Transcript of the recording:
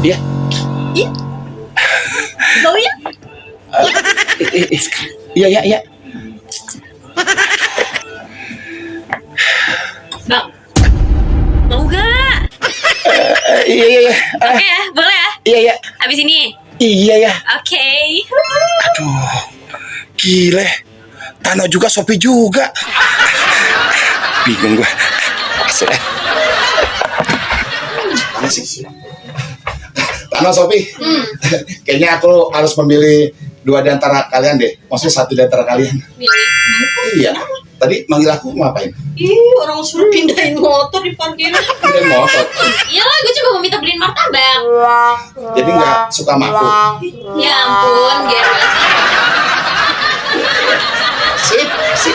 Iya. Iya. Mau ya? Iya, iya, iya. Bang, mau gak? Iya, iya, iya. Oke ya, boleh ya? Iya, iya. Abis ini? Iya, ya. Oke. Aduh, gile. Tano juga, Sopi juga. Bingung gue. Asik ya. Mana sih? Tano, Sopi. Kayaknya aku harus memilih dua di antara kalian deh. Maksudnya satu di antara kalian. Milih. Iya. Tadi manggil aku mau ngapain? Ih, orang suruh pindahin motor di parkiran. Pindahin motor. Iyalah, gue cuma mau minta beliin martabak. Jadi nggak suka sama aku. Ya ampun, Ger. Sip, sip.